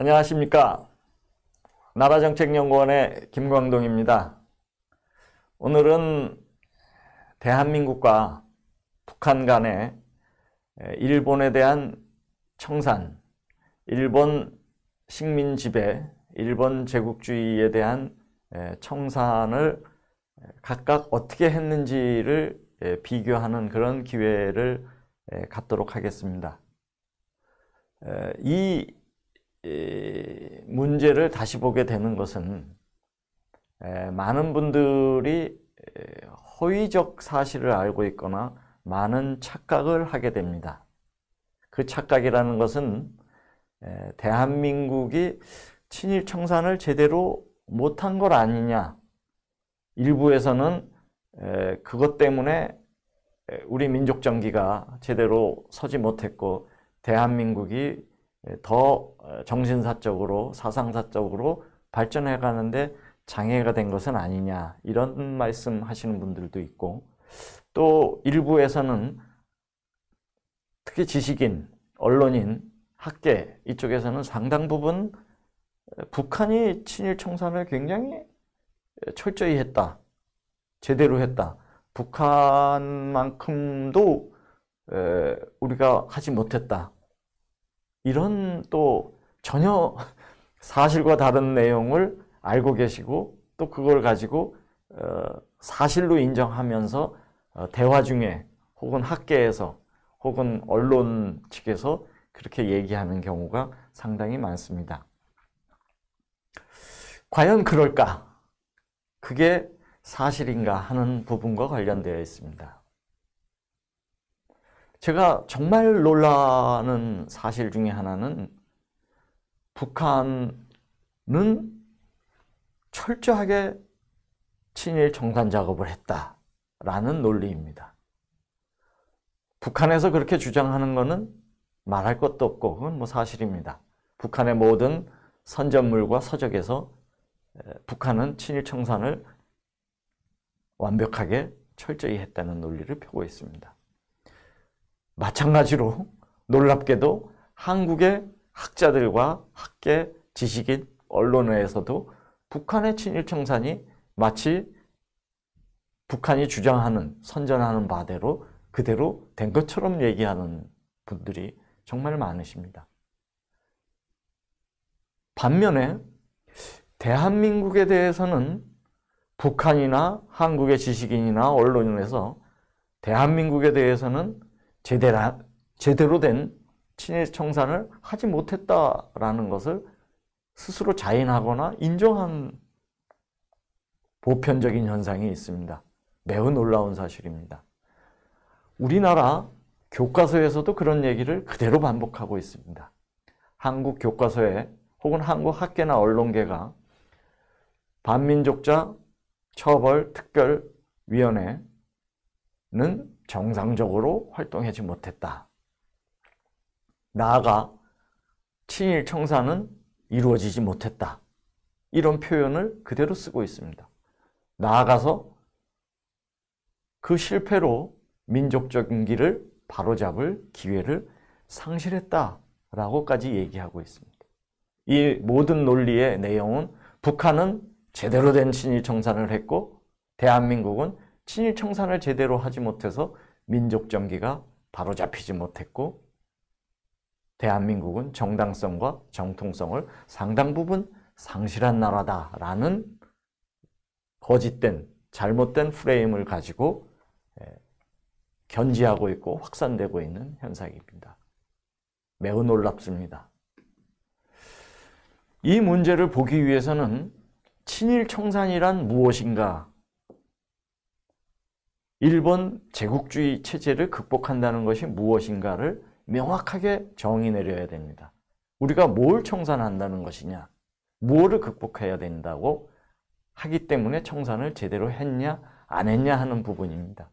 안녕하십니까. 나라정책연구원의 김광동입니다. 오늘은 대한민국과 북한 간의 일본에 대한 청산, 일본 식민 지배, 일본 제국주의에 대한 청산을 각각 어떻게 했는지를 비교하는 그런 기회를 갖도록 하겠습니다. 이 문제를 다시 보게 되는 것은 많은 분들이 허위적 사실을 알고 있거나 많은 착각을 하게 됩니다. 그 착각이라는 것은 대한민국이 친일 청산을 제대로 못한 것 아니냐, 일부에서는 그것 때문에 우리 민족 정기가 제대로 서지 못했고 대한민국이 더 정신사적으로 사상사적으로 발전해 가는데 장애가 된 것은 아니냐, 이런 말씀 하시는 분들도 있고, 또 일부에서는 특히 지식인, 언론인, 학계 이쪽에서는 상당 부분 북한이 친일 청산을 굉장히 철저히 했다, 제대로 했다, 북한만큼도 우리가 하지 못했다, 이런 또 전혀 사실과 다른 내용을 알고 계시고 또 그걸 가지고 사실로 인정하면서 대화 중에 혹은 학계에서 혹은 언론 측에서 그렇게 얘기하는 경우가 상당히 많습니다. 과연 그럴까? 그게 사실인가 하는 부분과 관련되어 있습니다. 제가 정말 놀라는 사실 중에 하나는 북한은 철저하게 친일 청산 작업을 했다라는 논리입니다. 북한에서 그렇게 주장하는 것은 말할 것도 없고 그건 뭐 사실입니다. 북한의 모든 선전물과 서적에서 북한은 친일 청산을 완벽하게 철저히 했다는 논리를 펴고 있습니다. 마찬가지로 놀랍게도 한국의 학자들과 학계, 지식인, 언론에서도 북한의 친일 청산이 마치 북한이 주장하는, 선전하는 바대로 그대로 된 것처럼 얘기하는 분들이 정말 많으십니다. 반면에 대한민국에 대해서는 북한이나 한국의 지식인이나 언론에서 대한민국에 대해서는 제대로 된 친일 청산을 하지 못했다라는 것을 스스로 자인하거나 인정한 보편적인 현상이 있습니다. 매우 놀라운 사실입니다. 우리나라 교과서에서도 그런 얘기를 그대로 반복하고 있습니다. 한국 교과서에 혹은 한국 학계나 언론계가 반민족자 처벌 특별위원회는 정상적으로 활동하지 못했다. 나아가 친일 청산은 이루어지지 못했다. 이런 표현을 그대로 쓰고 있습니다. 나아가서 그 실패로 민족적인 길을 바로잡을 기회를 상실했다라고까지 얘기하고 있습니다. 이 모든 논리의 내용은 북한은 제대로 된 친일 청산을 했고 대한민국은 친일 청산을 제대로 하지 못해서 민족 정기가 바로잡히지 못했고 대한민국은 정당성과 정통성을 상당 부분 상실한 나라다라는 거짓된, 잘못된 프레임을 가지고 견지하고 있고 확산되고 있는 현상입니다. 매우 놀랍습니다. 이 문제를 보기 위해서는 친일 청산이란 무엇인가, 일본 제국주의 체제를 극복한다는 것이 무엇인가를 명확하게 정의 내려야 됩니다. 우리가 뭘 청산한다는 것이냐, 무엇을 극복해야 된다고 하기 때문에 청산을 제대로 했냐 안 했냐 하는 부분입니다.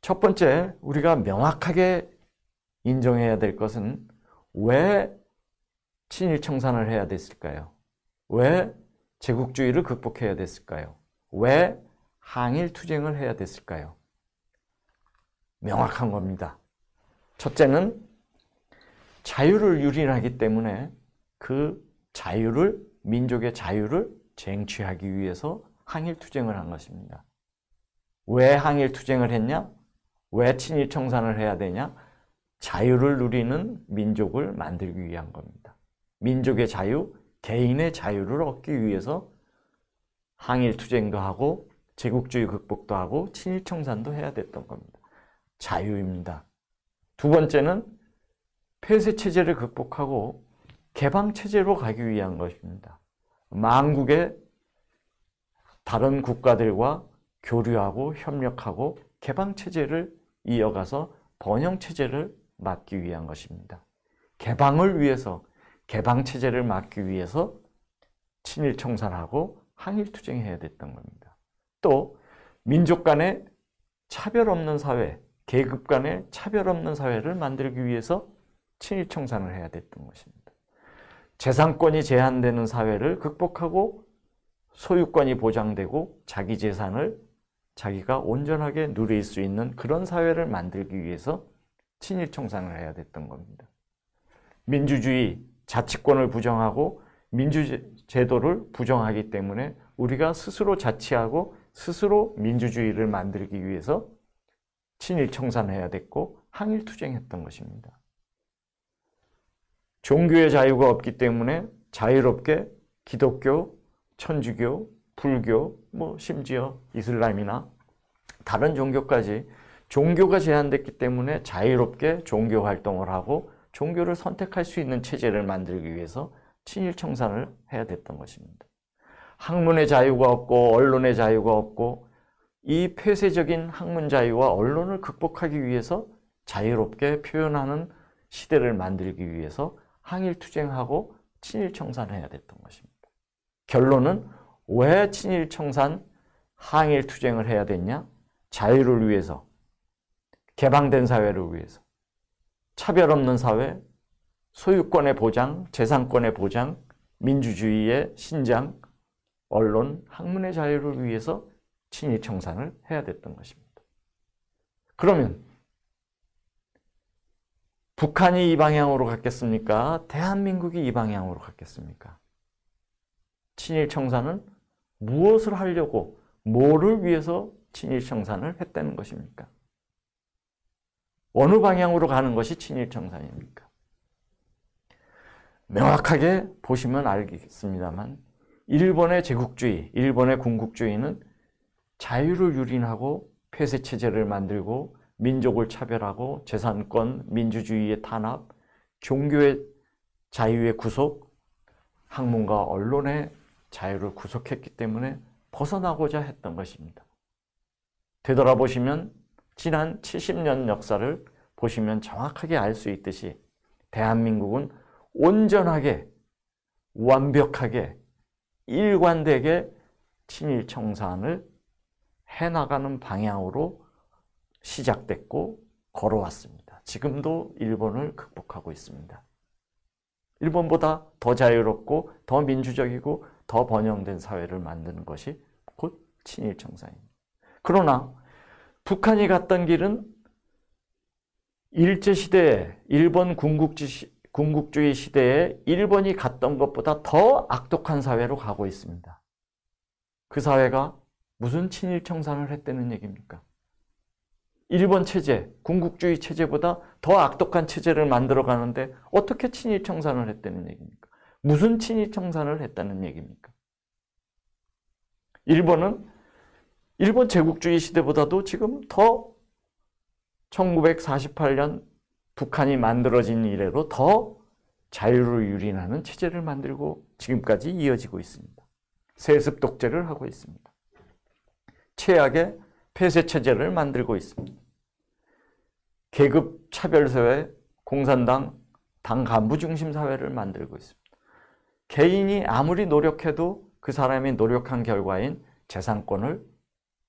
첫 번째, 우리가 명확하게 인정해야 될 것은 왜 친일 청산을 해야 됐을까요? 왜 제국주의를 극복해야 됐을까요? 왜 항일 투쟁을 해야 됐을까요? 명확한 겁니다. 첫째는 자유를 유린하기 때문에 그 자유를, 민족의 자유를 쟁취하기 위해서 항일투쟁을 한 것입니다. 왜 항일투쟁을 했냐? 왜 친일청산을 해야 되냐? 자유를 누리는 민족을 만들기 위한 겁니다. 민족의 자유, 개인의 자유를 얻기 위해서 항일투쟁도 하고 제국주의 극복도 하고 친일청산도 해야 됐던 겁니다. 자유입니다. 두 번째는 폐쇄체제를 극복하고 개방체제로 가기 위한 것입니다. 만국의 다른 국가들과 교류하고 협력하고 개방체제를 이어가서 번영체제를 막기 위한 것입니다. 개방을 위해서, 개방체제를 막기 위해서 친일청산하고 항일투쟁해야 됐던 겁니다. 또 민족 간의 차별 없는 사회, 계급 간의 차별 없는 사회를 만들기 위해서 친일청산을 해야 됐던 것입니다. 재산권이 제한되는 사회를 극복하고 소유권이 보장되고 자기 재산을 자기가 온전하게 누릴 수 있는 그런 사회를 만들기 위해서 친일청산을 해야 됐던 겁니다. 민주주의, 자치권을 부정하고 민주제도를 부정하기 때문에 우리가 스스로 자치하고 스스로 민주주의를 만들기 위해서 친일청산해야 됐고 항일투쟁했던 것입니다. 종교의 자유가 없기 때문에 자유롭게 기독교, 천주교, 불교, 심지어 이슬람이나 다른 종교까지 종교가 제한됐기 때문에 자유롭게 종교 활동을 하고 종교를 선택할 수 있는 체제를 만들기 위해서 친일청산을 해야 됐던 것입니다. 학문의 자유가 없고 언론의 자유가 없고 이 폐쇄적인 학문 자유와 언론을 극복하기 위해서 자유롭게 표현하는 시대를 만들기 위해서 항일투쟁하고 친일청산해야 됐던 것입니다. 결론은 왜 친일청산, 항일투쟁을 해야 됐냐? 자유를 위해서, 개방된 사회를 위해서, 차별 없는 사회, 소유권의 보장, 재산권의 보장, 민주주의의 신장, 언론, 학문의 자유를 위해서 친일청산을 해야 됐던 것입니다. 그러면 북한이 이 방향으로 갔겠습니까? 대한민국이 이 방향으로 갔겠습니까? 친일청산은 무엇을 하려고, 뭐를 위해서 친일청산을 했다는 것입니까? 어느 방향으로 가는 것이 친일청산입니까? 명확하게 보시면 알겠습니다만 일본의 제국주의, 일본의 군국주의는 자유를 유린하고 폐쇄체제를 만들고 민족을 차별하고 재산권, 민주주의의 탄압, 종교의 자유의 구속, 학문과 언론의 자유를 구속했기 때문에 벗어나고자 했던 것입니다. 되돌아보시면 지난 70년 역사를 보시면 정확하게 알 수 있듯이 대한민국은 온전하게, 완벽하게, 일관되게 친일청산을 해나가는 방향으로 시작됐고 걸어왔습니다. 지금도 일본을 극복하고 있습니다. 일본보다 더 자유롭고 더 민주적이고 더 번영된 사회를 만드는 것이 곧 친일청산입니다. 그러나 북한이 갔던 길은 일제시대에 일본 군국주의 시대에 일본이 갔던 것보다 더 악독한 사회로 가고 있습니다. 그 사회가 무슨 친일청산을 했다는 얘기입니까? 일본 체제, 군국주의 체제보다 더 악독한 체제를 만들어 가는데 어떻게 친일청산을 했다는 얘기입니까? 무슨 친일청산을 했다는 얘기입니까? 일본은 일본 제국주의 시대보다도 지금 더 1948년 북한이 만들어진 이래로 더 자유를 유린하는 체제를 만들고 지금까지 이어지고 있습니다. 세습 독재를 하고 있습니다. 최악의 폐쇄 체제를 만들고 있습니다. 계급 차별 사회, 공산당, 당 간부 중심 사회를 만들고 있습니다. 개인이 아무리 노력해도 그 사람이 노력한 결과인 재산권을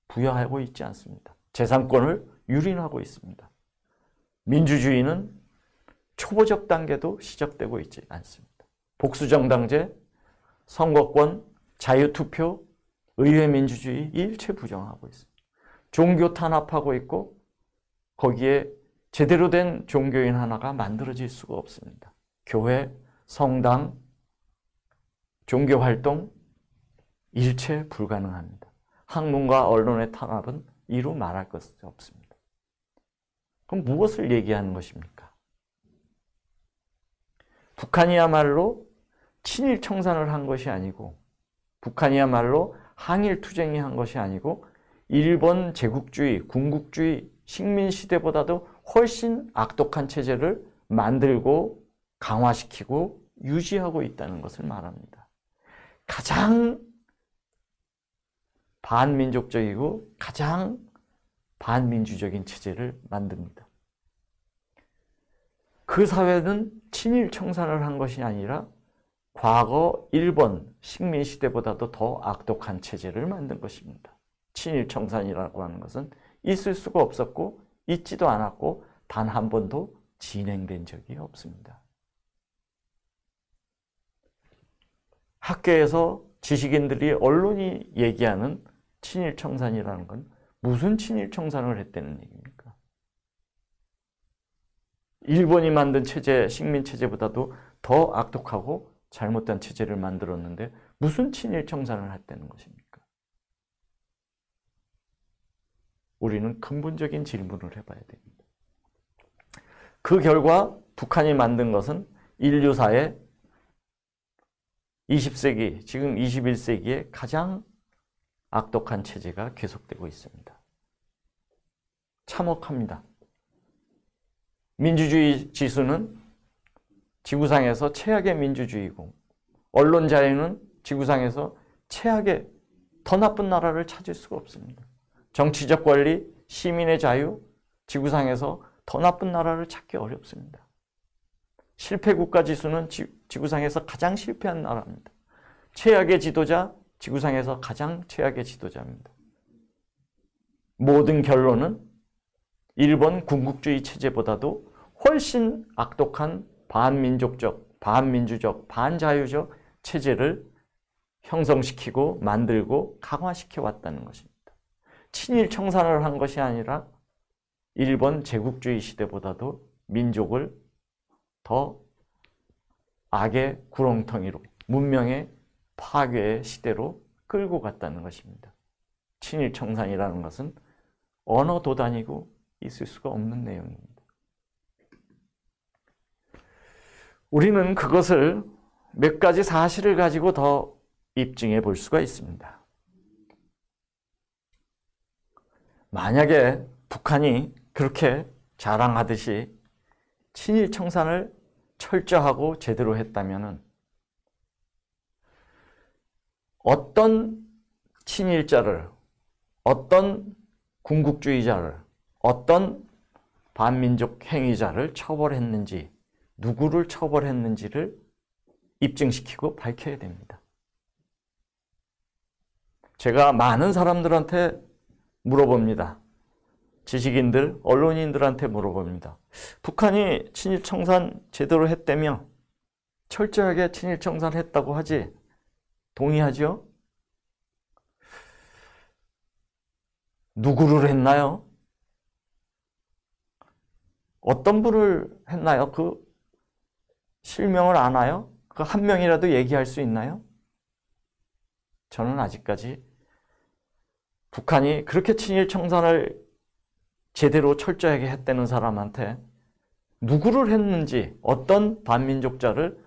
부여하고 있지 않습니다. 재산권을 유린하고 있습니다. 민주주의는 초보적 단계도 시작되고 있지 않습니다. 복수정당제, 선거권, 자유투표, 의회 민주주의 일체 부정하고 있습니다. 종교 탄압하고 있고 거기에 제대로 된 종교인 하나가 만들어질 수가 없습니다. 교회, 성당, 종교활동 일체 불가능합니다. 학문과 언론의 탄압은 이루 말할 것이 없습니다. 그럼 무엇을 얘기하는 것입니까? 북한이야말로 친일 청산을 한 것이 아니고, 북한이야말로 항일 투쟁이 한 것이 아니고, 일본 제국주의, 군국주의, 식민시대보다도 훨씬 악독한 체제를 만들고 강화시키고 유지하고 있다는 것을 말합니다. 가장 반민족적이고 가장 반민주적인 체제를 만듭니다. 그 사회는 친일 청산을 한 것이 아니라 과거 일본 식민시대보다도 더 악독한 체제를 만든 것입니다. 친일 청산이라고 하는 것은 있을 수가 없었고 있지도 않았고 단 한 번도 진행된 적이 없습니다. 학교에서 지식인들이 언론이 얘기하는 친일 청산이라는 건 무슨 친일 청산을 했다는 얘기입니까? 일본이 만든 체제, 식민 체제보다도 더 악독하고 잘못된 체제를 만들었는데 무슨 친일 청산을 했다는 것입니까? 우리는 근본적인 질문을 해봐야 됩니다. 그 결과 북한이 만든 것은 인류사의 20세기, 지금 21세기의 가장 악독한 체제가 계속되고 있습니다. 참혹합니다. 민주주의 지수는 지구상에서 최악의 민주주의고, 언론 자유는 지구상에서 최악의 더 나쁜 나라를 찾을 수가 없습니다. 정치적 권리, 시민의 자유, 지구상에서 더 나쁜 나라를 찾기 어렵습니다. 실패 국가 지수는 지구상에서 가장 실패한 나라입니다. 최악의 지도자, 지구상에서 가장 최악의 지도자입니다. 모든 결론은 일본 군국주의 체제보다도 훨씬 악독한 반민족적, 반민주적, 반자유적 체제를 형성시키고 만들고 강화시켜 왔다는 것입니다. 친일 청산을 한 것이 아니라 일본 제국주의 시대보다도 민족을 더 악의 구렁텅이로, 문명의 파괴의 시대로 끌고 갔다는 것입니다. 친일 청산이라는 것은 언어 도단이고 있을 수가 없는 내용입니다. 우리는 그것을 몇 가지 사실을 가지고 더 입증해 볼 수가 있습니다. 만약에 북한이 그렇게 자랑하듯이 친일 청산을 철저하고 제대로 했다면 어떤 친일자를, 어떤 군국주의자를, 어떤 반민족 행위자를 처벌했는지, 누구를 처벌했는지를 입증시키고 밝혀야 됩니다. 제가 많은 사람들한테 물어봅니다. 지식인들, 언론인들한테 물어봅니다. 북한이 친일 청산 제대로 했다며 철저하게 친일 청산했다고 하지 동의하죠? 누구를 했나요? 어떤 분을 했나요? 그 실명을 아나요? 그 한 명이라도 얘기할 수 있나요? 저는 아직까지 북한이 그렇게 친일 청산을 제대로 철저하게 했다는 사람한테 누구를 했는지, 어떤 반민족자를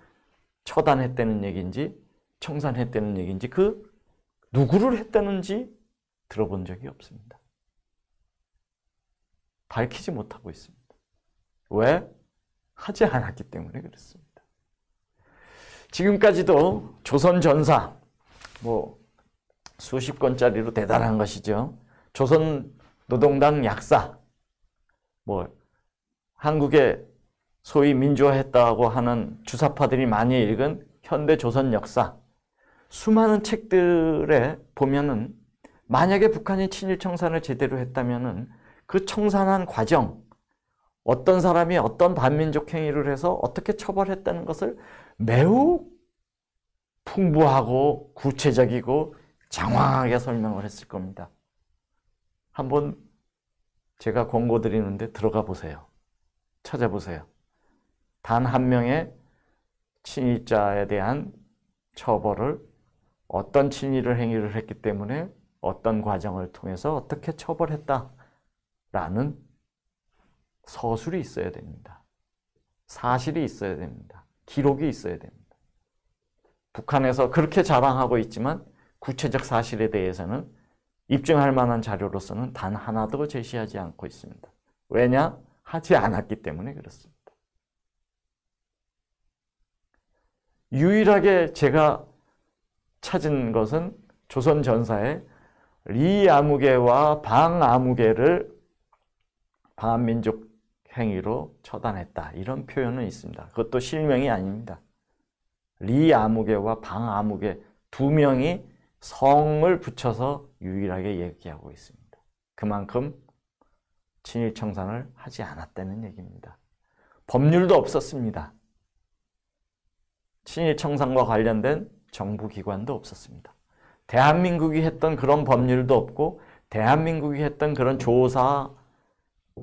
처단했다는 얘기인지, 청산했다는 얘기인지, 그 누구를 했다는지 들어본 적이 없습니다. 밝히지 못하고 있습니다. 왜? 하지 않았기 때문에 그렇습니다. 지금까지도 조선 전사, 수십 권짜리로 대단한 것이죠. 조선 노동당 약사, 한국에 소위 민주화했다고 하는 주사파들이 많이 읽은 현대 조선 역사, 수많은 책들에 보면은 만약에 북한이 친일 청산을 제대로 했다면은 그 청산한 과정, 어떤 사람이 어떤 반민족 행위를 해서 어떻게 처벌했다는 것을 매우 풍부하고 구체적이고 장황하게 설명을 했을 겁니다. 한번 제가 권고 드리는데 들어가 보세요. 찾아보세요. 단 한 명의 친일자에 대한 처벌을 어떤 친일을 행위를 했기 때문에 어떤 과정을 통해서 어떻게 처벌했다라는 서술이 있어야 됩니다. 사실이 있어야 됩니다. 기록이 있어야 됩니다. 북한에서 그렇게 자랑하고 있지만 구체적 사실에 대해서는 입증할 만한 자료로서는 단 하나도 제시하지 않고 있습니다. 왜냐? 하지 않았기 때문에 그렇습니다. 유일하게 제가 찾은 것은 조선 전사에 리아무개와 방아무개를 반민족 행위로 처단했다. 이런 표현은 있습니다. 그것도 실명이 아닙니다. 리아무개와 방아무개 두 명이 성을 붙여서 유일하게 얘기하고 있습니다. 그만큼 친일 청산을 하지 않았다는 얘기입니다. 법률도 없었습니다. 친일 청산과 관련된 정부기관도 없었습니다. 대한민국이 했던 그런 법률도 없고 대한민국이 했던 그런 조사,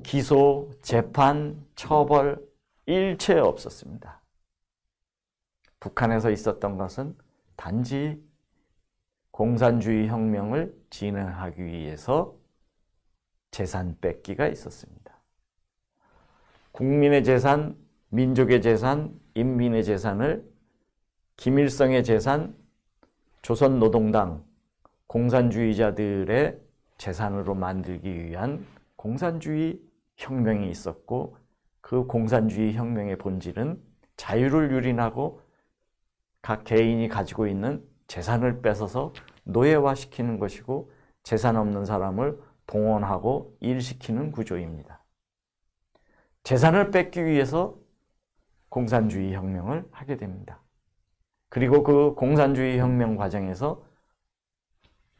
기소, 재판, 처벌 일체 없었습니다. 북한에서 있었던 것은 단지 공산주의 혁명을 진행하기 위해서 재산 뺏기가 있었습니다. 국민의 재산, 민족의 재산, 인민의 재산을 김일성의 재산, 조선노동당, 공산주의자들의 재산으로 만들기 위한 공산주의 혁명이 있었고 그 공산주의 혁명의 본질은 자유를 유린하고 각 개인이 가지고 있는 재산을 뺏어서 노예화시키는 것이고 재산 없는 사람을 동원하고 일시키는 구조입니다. 재산을 뺏기 위해서 공산주의 혁명을 하게 됩니다. 그리고 그 공산주의 혁명 과정에서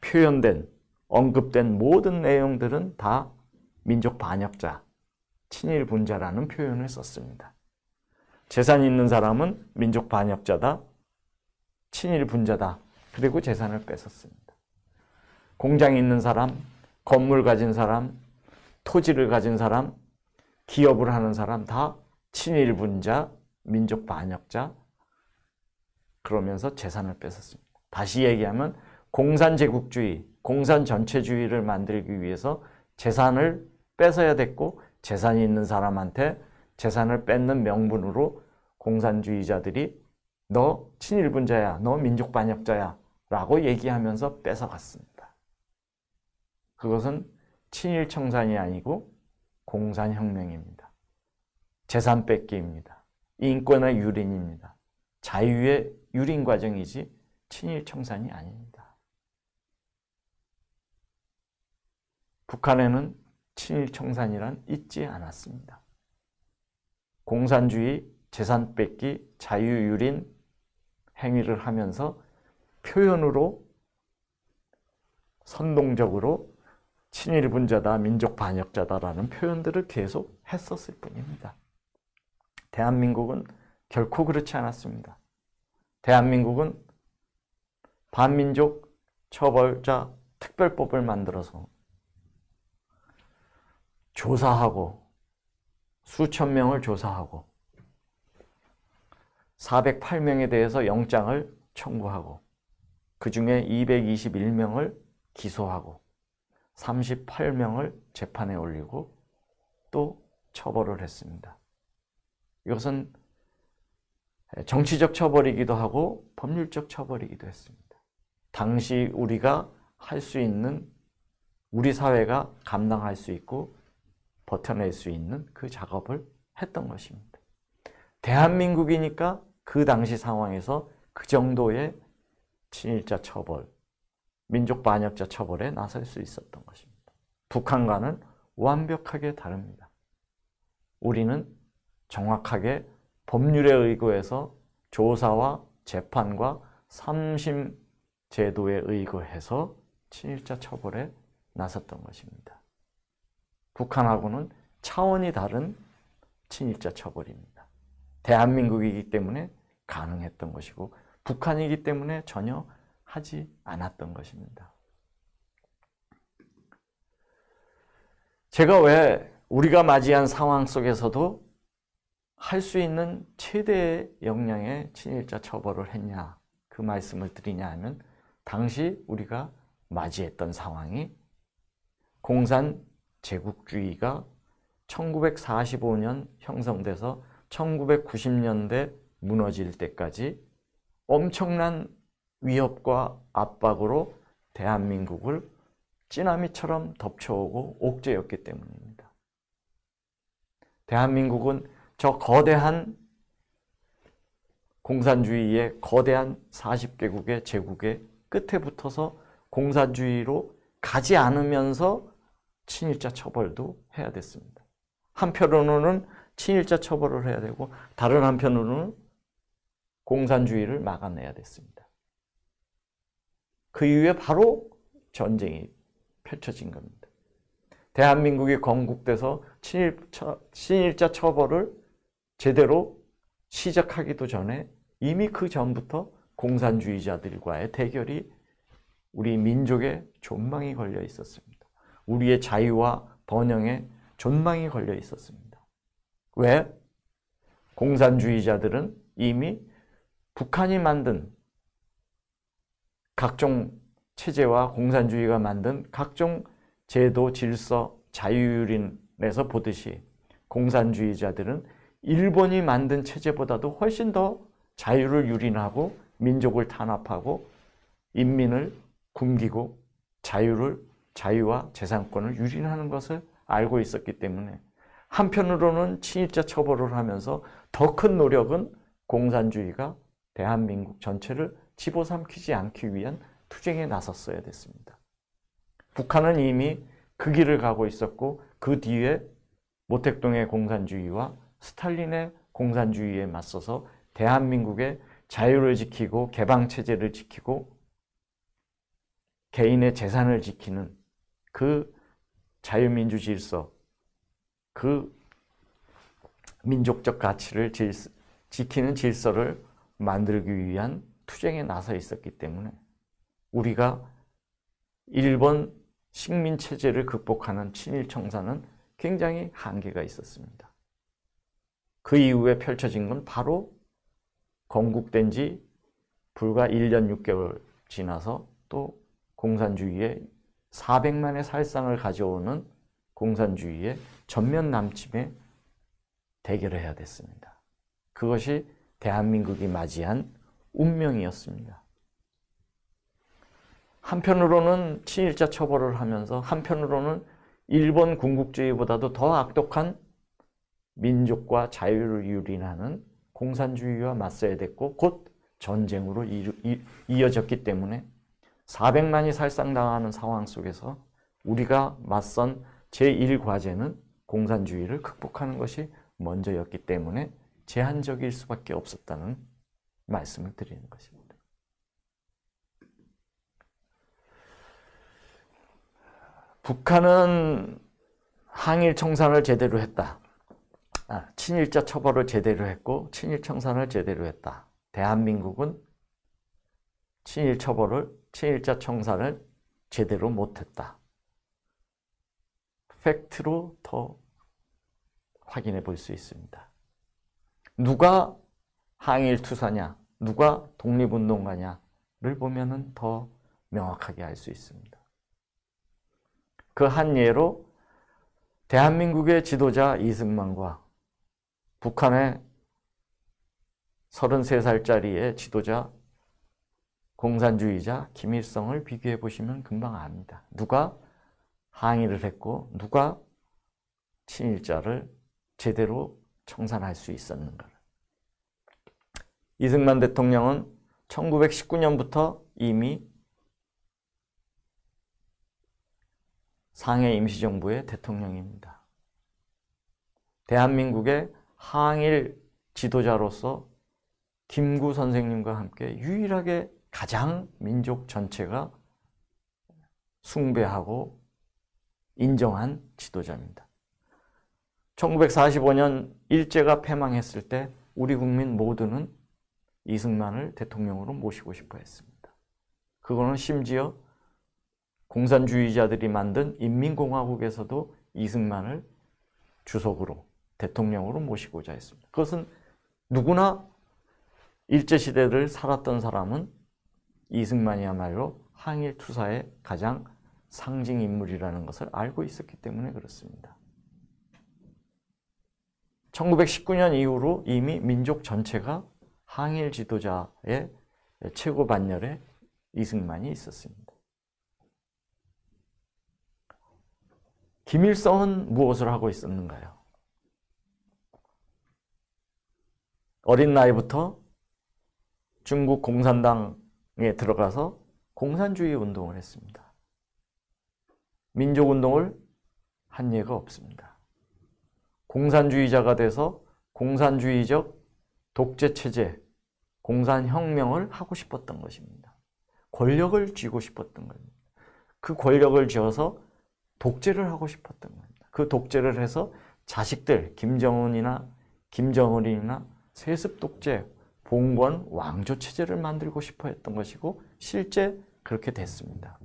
표현된, 언급된 모든 내용들은 다 민족 반역자, 친일 분자라는 표현을 썼습니다. 재산 있는 사람은 민족 반역자다, 친일 분자다, 그리고 재산을 뺏었습니다. 공장 있는 사람, 건물 가진 사람, 토지를 가진 사람, 기업을 하는 사람 다 친일 분자, 민족 반역자, 그러면서 재산을 뺏었습니다. 다시 얘기하면 공산제국주의, 공산전체주의를 만들기 위해서 재산을 뺏어야 됐고 재산이 있는 사람한테 재산을 뺏는 명분으로 공산주의자들이 너 친일분자야, 너 민족반역자야 라고 얘기하면서 뺏어갔습니다. 그것은 친일청산이 아니고 공산혁명입니다. 재산 뺏기입니다. 인권의 유린입니다. 자유의 유린 과정이지 친일청산이 아닙니다. 북한에는 친일청산이란 있지 않았습니다. 공산주의, 재산 뺏기, 자유유린 행위를 하면서 표현으로 선동적으로 친일분자다, 민족반역자다라는 표현들을 계속 했었을 뿐입니다. 대한민국은 결코 그렇지 않았습니다. 대한민국은 반민족 처벌자 특별법을 만들어서 조사하고 수천 명을 조사하고 408명에 대해서 영장을 청구하고 그 중에 221명을 기소하고 38명을 재판에 올리고 또 처벌을 했습니다. 이것은 정치적 처벌이기도 하고 법률적 처벌이기도 했습니다. 당시 우리가 할 수 있는, 우리 사회가 감당할 수 있고 버텨낼 수 있는 그 작업을 했던 것입니다. 대한민국이니까 그 당시 상황에서 그 정도의 친일자 처벌, 민족 반역자 처벌에 나설 수 있었던 것입니다. 북한과는 완벽하게 다릅니다. 우리는 정확하게 법률에 의거해서 조사와 재판과 3심 제도에 의거해서 친일자 처벌에 나섰던 것입니다. 북한하고는 차원이 다른 친일자 처벌입니다. 대한민국이기 때문에 가능했던 것이고 북한이기 때문에 전혀 하지 않았던 것입니다. 제가 왜 우리가 맞이한 상황 속에서도 할 수 있는 최대의 역량의 친일자 처벌을 했냐? 그 말씀을 드리냐 하면 당시 우리가 맞이했던 상황이 공산 제국주의가 1945년 형성돼서 1990년대 무너질 때까지 엄청난 위협과 압박으로 대한민국을 찌나미처럼 덮쳐오고 옥죄였기 때문입니다. 대한민국은 저 거대한 공산주의의 거대한 40개국의 제국의 끝에 붙어서 공산주의로 가지 않으면서 친일자 처벌도 해야 됐습니다. 한편으로는 친일자 처벌을 해야 되고 다른 한편으로는 공산주의를 막아내야 됐습니다. 그 이후에 바로 전쟁이 펼쳐진 겁니다. 대한민국이 건국돼서 친일자 처벌을 제대로 시작하기도 전에 이미 그 전부터 공산주의자들과의 대결이 우리 민족의 존망이 걸려 있었습니다. 우리의 자유와 번영에 존망이 걸려 있었습니다. 왜? 공산주의자들은 이미 북한이 만든 각종 체제와 공산주의가 만든 각종 제도, 질서, 자유윤리에서 보듯이 공산주의자들은 일본이 만든 체제보다도 훨씬 더 자유를 유린하고 민족을 탄압하고 인민을 굶기고 자유와 재산권을 유린하는 것을 알고 있었기 때문에 한편으로는 친일자 처벌을 하면서 더 큰 노력은 공산주의가 대한민국 전체를 집어삼키지 않기 위한 투쟁에 나섰어야 됐습니다. 북한은 이미 그 길을 가고 있었고 그 뒤에 모택동의 공산주의와 스탈린의 공산주의에 맞서서 대한민국의 자유를 지키고 개방체제를 지키고 개인의 재산을 지키는 그 자유민주 질서, 그 민족적 가치를 지키는 질서를 만들기 위한 투쟁에 나서 있었기 때문에 우리가 일본 식민체제를 극복하는 친일청산은 굉장히 한계가 있었습니다. 그 이후에 펼쳐진 건 바로 건국된 지 불과 1년 6개월 지나서 또 공산주의의 400만의 살상을 가져오는 공산주의의 전면 남침에 대결을 해야 됐습니다. 그것이 대한민국이 맞이한 운명이었습니다. 한편으로는 친일자 처벌을 하면서 한편으로는 일본 군국주의보다도 더 악독한 민족과 자유를 유린하는 공산주의와 맞서야 됐고 곧 전쟁으로 이어졌기 때문에 400만이 살상당하는 상황 속에서 우리가 맞선 제1과제는 공산주의를 극복하는 것이 먼저였기 때문에 제한적일 수밖에 없었다는 말씀을 드리는 것입니다. 북한은 항일 청산을 제대로 했다. 친일자 처벌을 제대로 했고 친일 청산을 제대로 했다. 대한민국은 친일자 청산을 제대로 못했다. 팩트로 더 확인해 볼 수 있습니다. 누가 항일투사냐, 누가 독립운동가냐를 보면은 더 명확하게 알 수 있습니다. 그 한 예로 대한민국의 지도자 이승만과 북한의 33살짜리의 지도자 공산주의자 김일성을 비교해 보시면 금방 압니다. 누가 항일을 했고 누가 친일자를 제대로 청산할 수 있었는가를. 이승만 대통령은 1919년부터 이미 상해 임시정부의 대통령입니다. 대한민국의 항일 지도자로서 김구 선생님과 함께 유일하게 가장 민족 전체가 숭배하고 인정한 지도자입니다. 1945년 일제가 패망했을 때 우리 국민 모두는 이승만을 대통령으로 모시고 싶어 했습니다. 그거는 심지어 공산주의자들이 만든 인민공화국에서도 이승만을 주석으로 대통령으로 모시고자 했습니다. 그것은 누구나 일제시대를 살았던 사람은 이승만이야말로 항일 투사의 가장 상징 인물이라는 것을 알고 있었기 때문에 그렇습니다. 1919년 이후로 이미 민족 전체가 항일 지도자의 최고 반열에 이승만이 있었습니다. 김일성은 무엇을 하고 있었는가요? 어린 나이부터 중국 공산당에 들어가서 공산주의 운동을 했습니다. 민족운동을 한 예가 없습니다. 공산주의자가 돼서 공산주의적 독재체제, 공산혁명을 하고 싶었던 것입니다. 권력을 쥐고 싶었던 겁니다. 그 권력을 쥐어서 독재를 하고 싶었던 겁니다. 그 독재를 해서 자식들, 김정은이나 김정은이나 세습 독재, 봉건, 왕조 체제를 만들고 싶어 했던 것이고 실제 그렇게 됐습니다.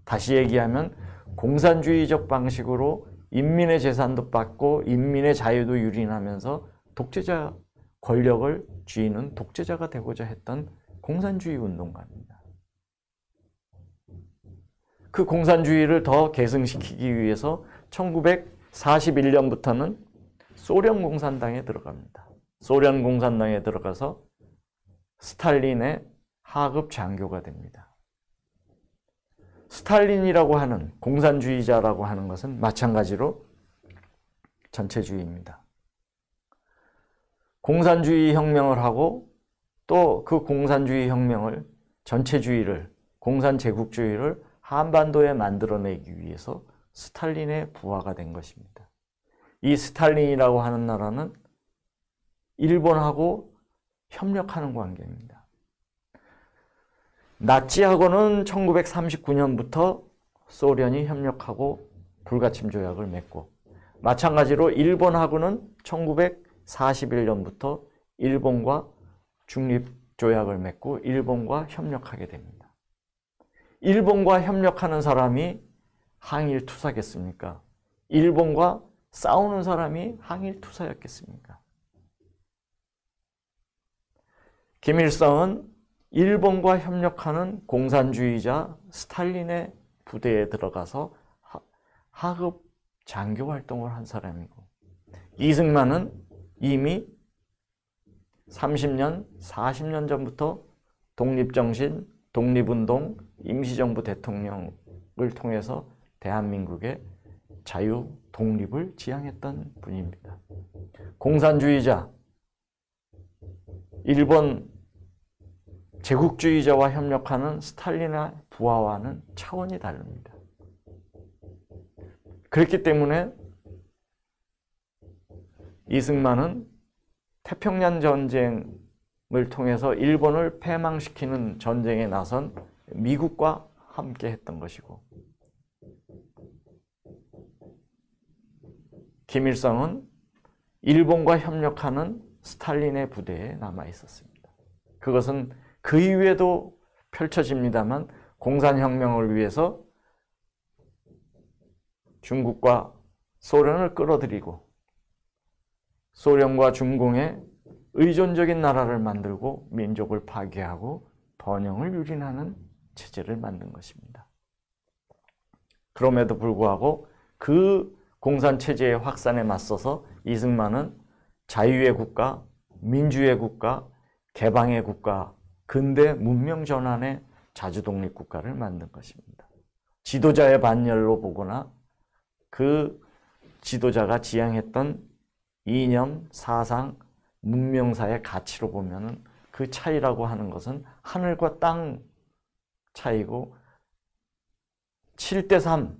다시 얘기하면 공산주의적 방식으로 인민의 재산도 받고 인민의 자유도 유린하면서 독재자 권력을 쥐는 독재자가 되고자 했던 공산주의 운동가입니다. 그 공산주의를 더 계승시키기 위해서 1941년부터는 소련 공산당에 들어갑니다. 소련 공산당에 들어가서 스탈린의 하급 장교가 됩니다. 스탈린이라고 하는 공산주의자라고 하는 것은 마찬가지로 전체주의입니다. 공산주의 혁명을 하고 또 그 공산주의 혁명을 전체주의를 공산제국주의를 한반도에 만들어내기 위해서 스탈린의 부하가 된 것입니다. 이 스탈린이라고 하는 나라는 일본하고 협력하는 관계입니다. 나치하고는 1939년부터 소련이 협력하고 불가침 조약을 맺고 마찬가지로 일본하고는 1941년부터 일본과 중립조약을 맺고 일본과 협력하게 됩니다. 일본과 협력하는 사람이 항일투사겠습니까? 일본과 싸우는 사람이 항일투사였겠습니까? 김일성은 일본과 협력하는 공산주의자 스탈린의 부대에 들어가서 하급 장교 활동을 한 사람이고 이승만은 이미 30년, 40년 전부터 독립정신, 독립운동, 임시정부 대통령을 통해서 대한민국의 자유, 독립을 지향했던 분입니다. 공산주의자, 일본 제국주의자와 협력하는 스탈린의 부하와는 차원이 다릅니다. 그렇기 때문에 이승만은 태평양 전쟁을 통해서 일본을 패망시키는 전쟁에 나선 미국과 함께 했던 것이고 김일성은 일본과 협력하는 스탈린의 부대에 남아 있었습니다. 그것은 그 이후에도 펼쳐집니다만 공산혁명을 위해서 중국과 소련을 끌어들이고 소련과 중공의 의존적인 나라를 만들고 민족을 파괴하고 번영을 유린하는 체제를 만든 것입니다. 그럼에도 불구하고 그 공산체제의 확산에 맞서서 이승만은 자유의 국가, 민주의 국가, 개방의 국가, 근대 문명 전환의 자주독립국가를 만든 것입니다. 지도자의 반열로 보거나 그 지도자가 지향했던 이념, 사상, 문명사의 가치로 보면은 그 차이라고 하는 것은 하늘과 땅 차이고 7대3,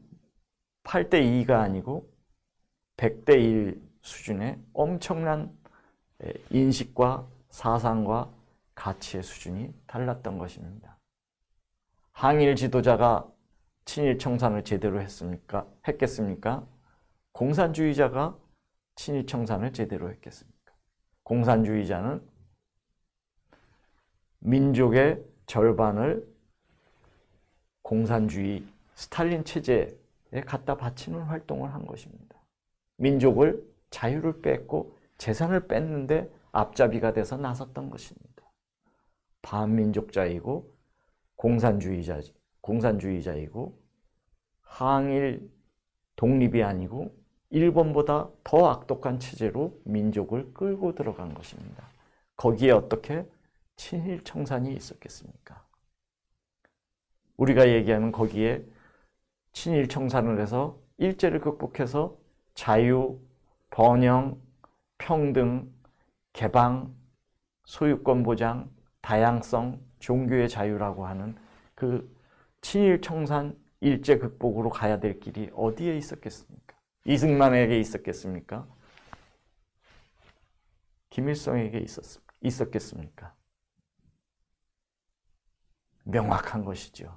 8대2가 아니고 100대1 수준의 엄청난 인식과 사상과 가치의 수준이 달랐던 것입니다. 항일 지도자가 친일 청산을 제대로 했겠습니까? 공산주의자가 친일 청산을 제대로 했겠습니까? 공산주의자는 민족의 절반을 공산주의 스탈린 체제에 갖다 바치는 활동을 한 것입니다. 민족을 자유를 뺏고 재산을 뺏는데 앞잡이가 돼서 나섰던 것입니다. 반민족자이고 공산주의자이고 항일 독립이 아니고 일본보다 더 악독한 체제로 민족을 끌고 들어간 것입니다. 거기에 어떻게 친일 청산이 있었겠습니까? 우리가 얘기하는 거기에 친일 청산을 해서 일제를 극복해서 자유, 번영, 평등, 개방, 소유권 보장, 다양성, 종교의 자유라고 하는 그 친일 청산 일제 극복으로 가야 될 길이 어디에 있었겠습니까? 이승만에게 있었겠습니까? 김일성에게 있었겠습니까? 명확한 것이죠.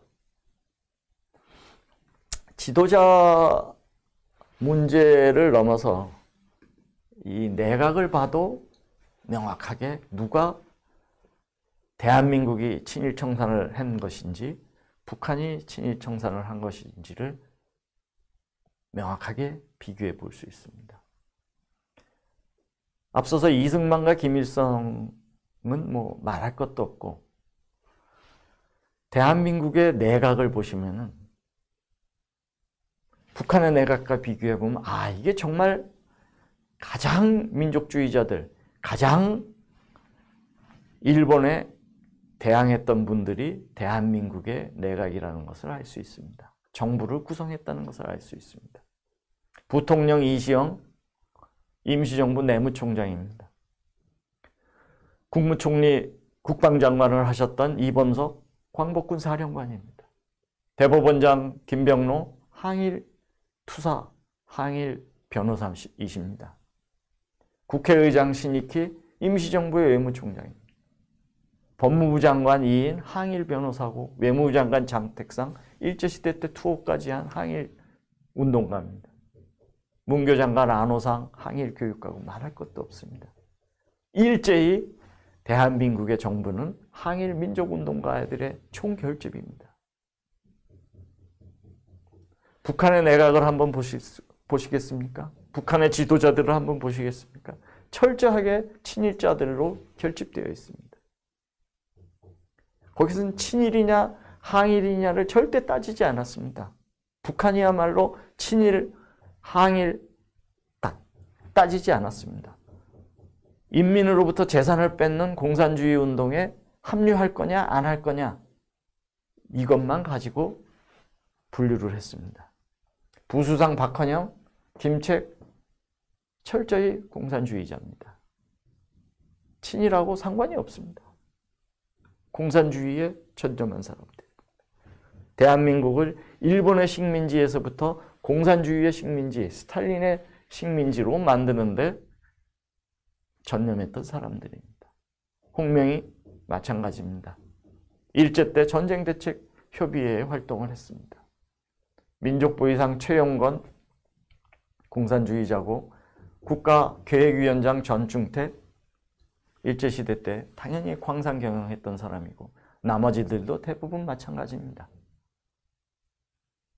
지도자 문제를 넘어서 이 내각을 봐도 명확하게 누가 대한민국이 친일 청산을 한 것인지 북한이 친일 청산을 한 것인지를 명확하게 비교해 볼 수 있습니다. 앞서서 이승만과 김일성은 뭐 말할 것도 없고 대한민국의 내각을 보시면은 북한의 내각과 비교해 보면 아 이게 정말 가장 민족주의자들, 가장 일본에 대항했던 분들이 대한민국의 내각이라는 것을 알 수 있습니다. 정부를 구성했다는 것을 알 수 있습니다. 부통령 이시영, 임시정부 내무총장입니다. 국무총리, 국방장관을 하셨던 이범석, 광복군 사령관입니다. 대법원장 김병로, 항일 투사, 항일 변호사이십니다. 국회의장 신익희, 임시정부의 외무총장입니다. 법무부 장관 이인 항일 변호사고 외무부 장관 장택상 일제시대 때 투옥까지 한 항일 운동가입니다. 문교 장관 안호상 항일 교육가고 말할 것도 없습니다. 일제히 대한민국의 정부는 항일 민족운동가들의 총결집입니다. 북한의 내각을 한번 보시겠습니까? 북한의 지도자들을 한번 보시겠습니까? 철저하게 친일자들로 결집되어 있습니다. 거기서는 친일이냐 항일이냐를 절대 따지지 않았습니다. 북한이야말로 친일, 항일 따지지 않았습니다. 인민으로부터 재산을 뺏는 공산주의 운동에 합류할 거냐 안 할 거냐 이것만 가지고 분류를 했습니다. 부수상 박헌영, 김책 철저히 공산주의자입니다. 친일하고 상관이 없습니다. 공산주의에 전념한 사람들. 대한민국을 일본의 식민지에서부터 공산주의의 식민지, 스탈린의 식민지로 만드는데 전념했던 사람들입니다. 홍명이 마찬가지입니다. 일제 때 전쟁대책협의회에 활동을 했습니다. 민족보위상 최영건 공산주의자고 국가계획위원장 전충택 일제시대 때 당연히 광산 경영했던 사람이고 나머지들도 대부분 마찬가지입니다.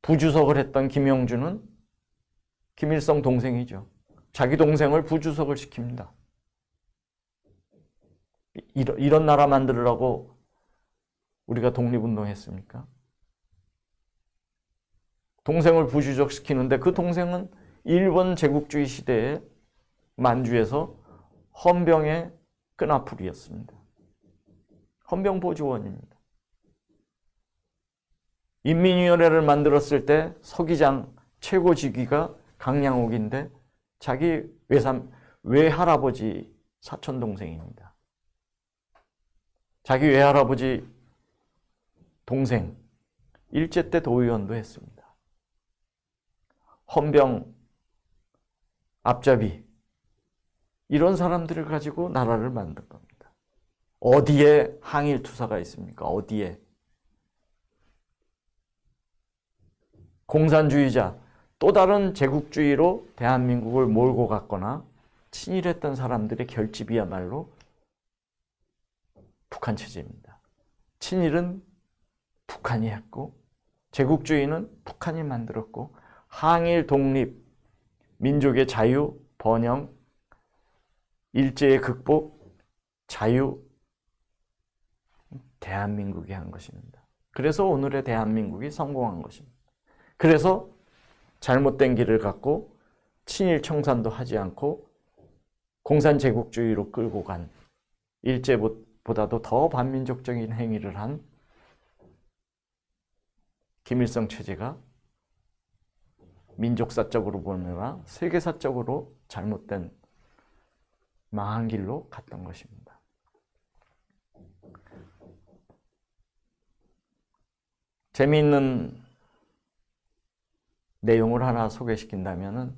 부주석을 했던 김영준은 김일성 동생이죠. 자기 동생을 부주석을 시킵니다. 이런 나라 만들으라고 우리가 독립운동했습니까? 동생을 부주석 시키는데 그 동생은 일본 제국주의 시대에 만주에서 헌병의 끈아풀이었습니다. 헌병보조원입니다. 인민위원회를 만들었을 때 서기장 최고 직위가 강양옥인데 자기 외할아버지 사촌동생입니다. 자기 외할아버지 동생 일제 때 도의원도 했습니다. 헌병 앞잡이 이런 사람들을 가지고 나라를 만든 겁니다. 어디에 항일 투사가 있습니까? 어디에? 공산주의자, 또 다른 제국주의로 대한민국을 몰고 갔거나 친일했던 사람들의 결집이야말로 북한 체제입니다. 친일은 북한이 했고 제국주의는 북한이 만들었고 항일 독립, 민족의 자유, 번영, 일제의 극복, 자유, 대한민국이 한 것입니다. 그래서 오늘의 대한민국이 성공한 것입니다. 그래서 잘못된 길을 갖고 친일 청산도 하지 않고 공산 제국주의로 끌고 간 일제보다도 더 반민족적인 행위를 한 김일성 체제가 민족사적으로 보느라 세계사적으로 잘못된 망한 길로 갔던 것입니다. 재미있는 내용을 하나 소개시킨다면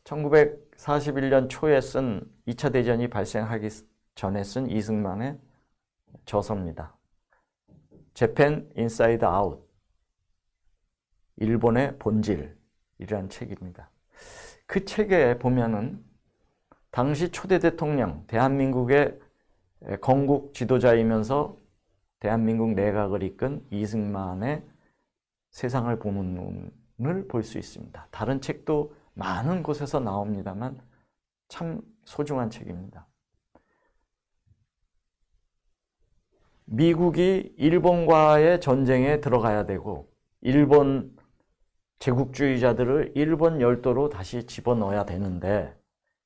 1941년 초에 쓴 2차 대전이 발생하기 전에 쓴 이승만의 저서입니다. Japan Inside Out, 일본의 본질이라는 책입니다. 그 책에 보면은 당시 초대 대통령, 대한민국의 건국 지도자이면서 대한민국 내각을 이끈 이승만의 세상을 보는 눈을 볼 수 있습니다. 다른 책도 많은 곳에서 나옵니다만 참 소중한 책입니다. 미국이 일본과의 전쟁에 들어가야 되고 일본 제국주의자들을 일본 열도로 다시 집어넣어야 되는데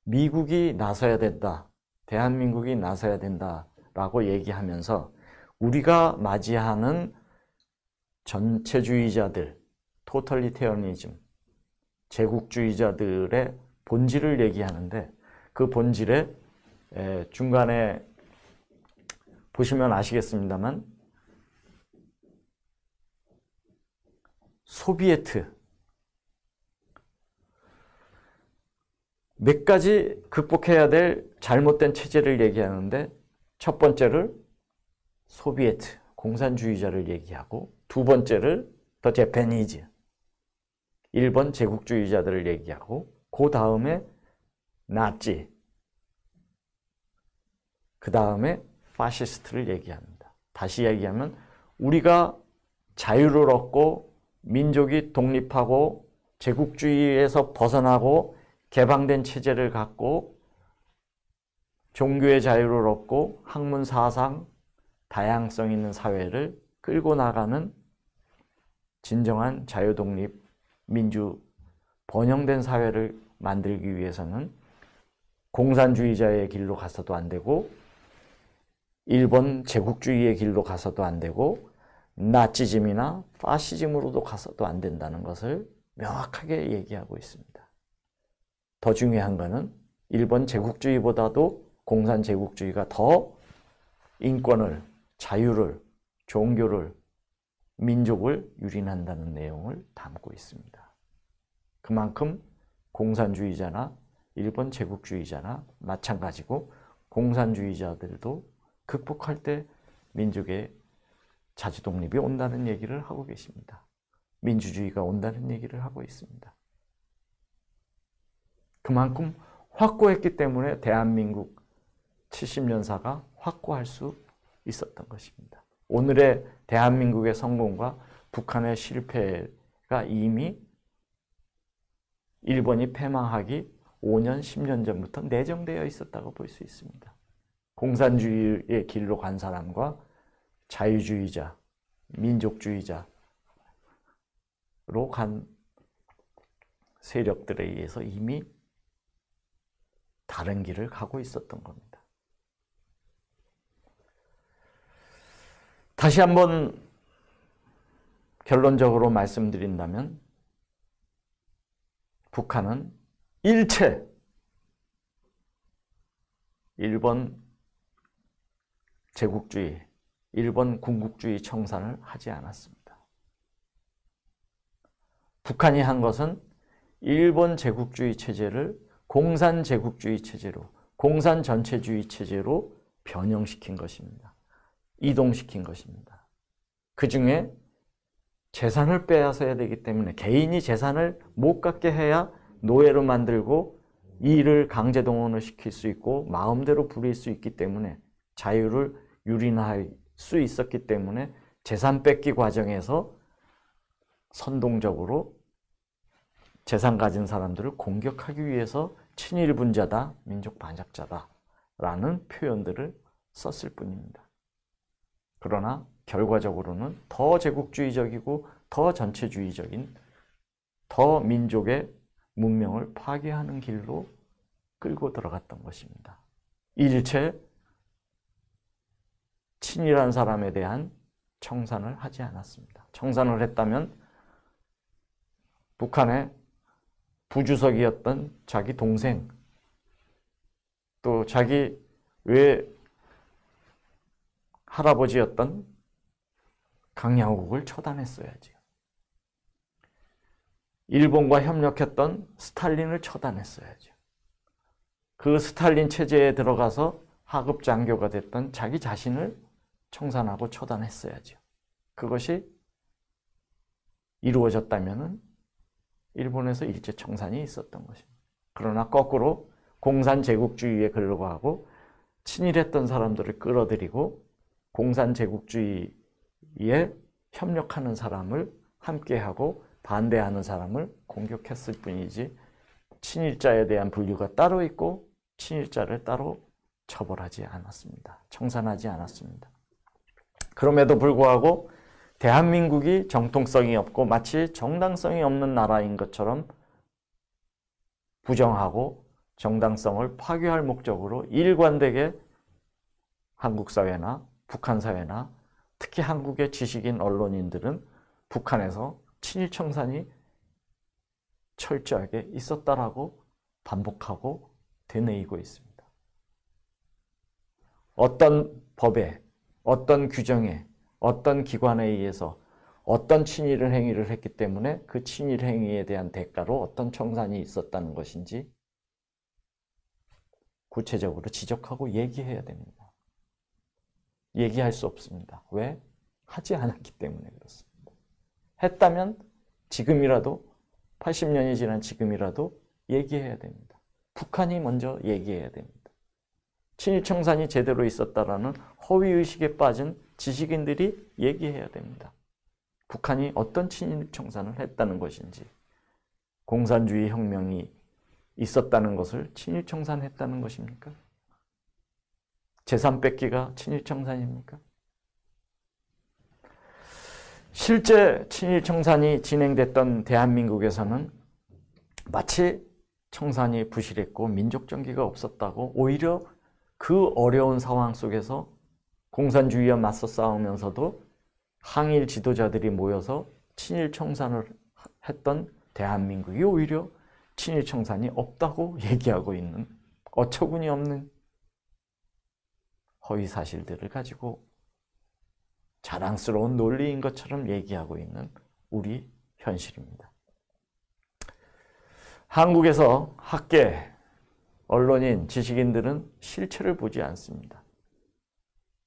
미국이 나서야 된다, 대한민국이 나서야 된다라고 얘기하면서 우리가 맞이하는 전체주의자들, 토탈리테어니즘, 제국주의자들의 본질을 얘기하는데 그 본질에 중간에 보시면 아시겠습니다만 소비에트 몇 가지 극복해야 될 잘못된 체제를 얘기하는데 첫 번째를 소비에트, 공산주의자를 얘기하고 두 번째를 더 재패니즈, 일본 제국주의자들을 얘기하고 그 다음에 나치, 그 다음에 파시스트를 얘기합니다. 다시 얘기하면 우리가 자유를 얻고 민족이 독립하고 제국주의에서 벗어나고 개방된 체제를 갖고 종교의 자유를 얻고 학문 사상, 다양성 있는 사회를 끌고 나가는 진정한 자유독립, 민주, 번영된 사회를 만들기 위해서는 공산주의자의 길로 가서도 안 되고 일본 제국주의의 길로 가서도 안 되고 나치즘이나 파시즘으로도 가서도 안 된다는 것을 명확하게 얘기하고 있습니다. 더 중요한 것은 일본 제국주의보다도 공산 제국주의가 더 인권을, 자유를, 종교를, 민족을 유린한다는 내용을 담고 있습니다. 그만큼 공산주의자나 일본 제국주의자나 마찬가지고 공산주의자들도 극복할 때 민족의 자주독립이 온다는 얘기를 하고 계십니다. 민주주의가 온다는 얘기를 하고 있습니다. 그만큼 확고했기 때문에 대한민국 70년사가 확고할 수 있었던 것입니다. 오늘의 대한민국의 성공과 북한의 실패가 이미 일본이 패망하기 5년, 10년 전부터 내정되어 있었다고 볼 수 있습니다. 공산주의의 길로 간 사람과 자유주의자, 민족주의자로 간 세력들에 의해서 이미 다른 길을 가고 있었던 겁니다. 다시 한번 결론적으로 말씀드린다면 북한은 일체 일본 제국주의, 일본 군국주의 청산을 하지 않았습니다. 북한이 한 것은 일본 제국주의 체제를 공산 제국주의 체제로, 공산 전체주의 체제로 변형시킨 것입니다. 이동시킨 것입니다. 그 중에 재산을 빼앗아야 되기 때문에 개인이 재산을 못 갖게 해야 노예로 만들고 이를 강제 동원을 시킬 수 있고 마음대로 부릴 수 있기 때문에 자유를 유린할 수 있었기 때문에 재산 뺏기 과정에서 선동적으로 재산 가진 사람들을 공격하기 위해서 친일분자다, 민족 반역자다 라는 표현들을 썼을 뿐입니다. 그러나 결과적으로는 더 제국주의적이고 더 전체주의적인 더 민족의 문명을 파괴하는 길로 끌고 들어갔던 것입니다. 일체 친일한 사람에 대한 청산을 하지 않았습니다. 청산을 했다면 북한의 부주석이었던 자기 동생, 또 자기 외 할아버지였던 강양욱을 처단했어야지. 일본과 협력했던 스탈린을 처단했어야죠. 그 스탈린 체제에 들어가서 하급 장교가 됐던 자기 자신을 청산하고 처단했어야죠. 그것이 이루어졌다면 일본에서 일제 청산이 있었던 것입니다. 그러나 거꾸로 공산 제국주의에 근거하고 친일했던 사람들을 끌어들이고 공산 제국주의에 협력하는 사람을 함께하고 반대하는 사람을 공격했을 뿐이지 친일자에 대한 분류가 따로 있고 친일자를 따로 처벌하지 않았습니다. 청산하지 않았습니다. 그럼에도 불구하고 대한민국이 정통성이 없고 마치 정당성이 없는 나라인 것처럼 부정하고 정당성을 파괴할 목적으로 일관되게 한국 사회나 북한 사회나 특히 한국의 지식인 언론인들은 북한에서 친일 청산이 철저하게 있었다라고 반복하고 되뇌이고 있습니다. 어떤 법에, 어떤 규정에, 어떤 기관에 의해서 어떤 친일 행위를 했기 때문에 그 친일 행위에 대한 대가로 어떤 청산이 있었다는 것인지 구체적으로 지적하고 얘기해야 됩니다. 얘기할 수 없습니다. 왜? 하지 않았기 때문에 그렇습니다. 했다면 지금이라도 80년이 지난 지금이라도 얘기해야 됩니다. 북한이 먼저 얘기해야 됩니다. 친일 청산이 제대로 있었다라는 허위의식에 빠진 지식인들이 얘기해야 됩니다. 북한이 어떤 친일 청산을 했다는 것인지, 공산주의 혁명이 있었다는 것을 친일 청산했다는 것입니까? 재산 뺏기가 친일 청산입니까? 실제 친일 청산이 진행됐던 대한민국에서는 마치 청산이 부실했고 민족 정기가 없었다고 오히려 그 어려운 상황 속에서 공산주의와 맞서 싸우면서도 항일 지도자들이 모여서 친일 청산을 했던 대한민국이 오히려 친일 청산이 없다고 얘기하고 있는 어처구니 없는 허위 사실들을 가지고 자랑스러운 논리인 것처럼 얘기하고 있는 우리 현실입니다. 한국에서 학계, 언론인, 지식인들은 실체를 보지 않습니다.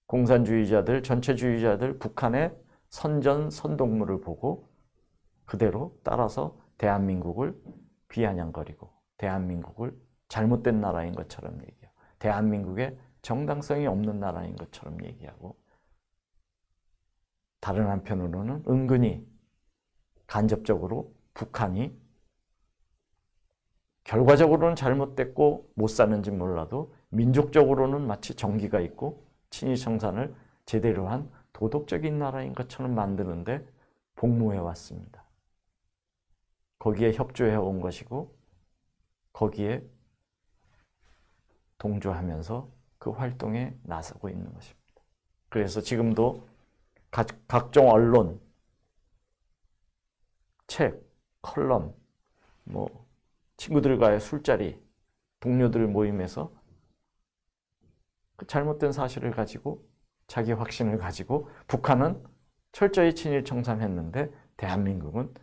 공산주의자들, 전체주의자들, 북한의 선전, 선동물을 보고 그대로 따라서 대한민국을 비아냥거리고 대한민국을 잘못된 나라인 것처럼 얘기하고 대한민국의 정당성이 없는 나라인 것처럼 얘기하고 다른 한편으로는 은근히 간접적으로 북한이 결과적으로는 잘못됐고 못 사는지 몰라도 민족적으로는 마치 정기가 있고 친일 청산을 제대로 한 도덕적인 나라인 것처럼 만드는데 복무해 왔습니다. 거기에 협조해 온 것이고 거기에 동조하면서 그 활동에 나서고 있는 것입니다. 그래서 지금도 각종 언론, 책, 컬럼, 친구들과의 술자리, 동료들 모임에서 그 잘못된 사실을 가지고 자기 확신을 가지고 북한은 철저히 친일 청산했는데 대한민국은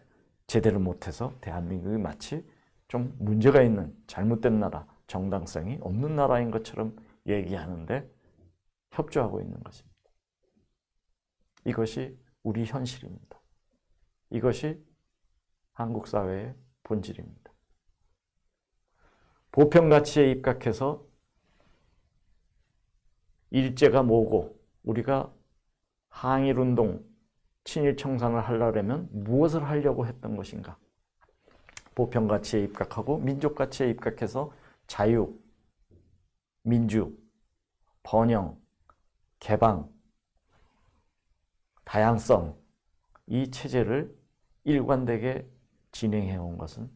제대로 못해서 대한민국이 마치 좀 문제가 있는 잘못된 나라, 정당성이 없는 나라인 것처럼 얘기하는데 협조하고 있는 것입니다. 이것이 우리 현실입니다. 이것이 한국 사회의 본질입니다. 보편가치에 입각해서 일제가 뭐고 우리가 항일운동, 친일청산을 하려면 무엇을 하려고 했던 것인가? 보편가치에 입각하고 민족가치에 입각해서 자유, 민주, 번영, 개방, 다양성, 이 체제를 일관되게 진행해 온 것은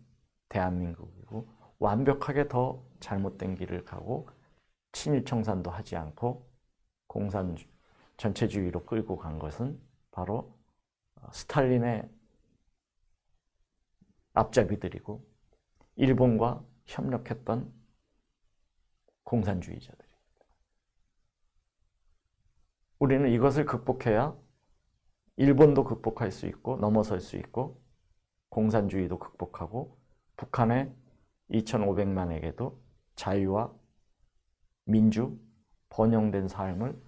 대한민국이고 완벽하게 더 잘못된 길을 가고 친일 청산도 하지 않고 공산 전체주의로 끌고 간 것은 바로 스탈린의 앞잡이들이고 일본과 협력했던 공산주의자들입니다. 우리는 이것을 극복해야 일본도 극복할 수 있고 넘어설 수 있고 공산주의도 극복하고 북한의 2,500만에게도 자유와 민주, 번영된 삶을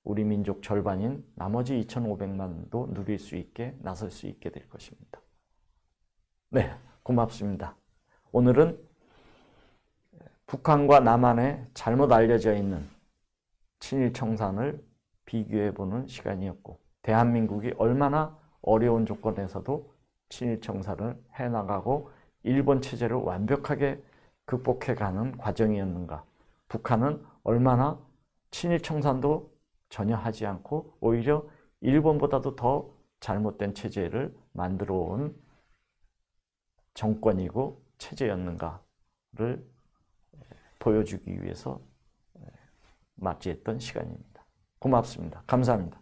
우리 민족 절반인 나머지 2,500만도 누릴 수 있게 나설 수 있게 될 것입니다. 네, 고맙습니다. 오늘은 북한과 남한에 잘못 알려져 있는 친일 청산을 비교해보는 시간이었고 대한민국이 얼마나 어려운 조건에서도 친일 청산을 해나가고 일본 체제를 완벽하게 극복해가는 과정이었는가, 북한은 얼마나 친일 청산도 전혀 하지 않고 오히려 일본보다도 더 잘못된 체제를 만들어 온 정권이고 체제였는가를 보여주기 위해서 맞이했던 시간입니다. 고맙습니다. 감사합니다.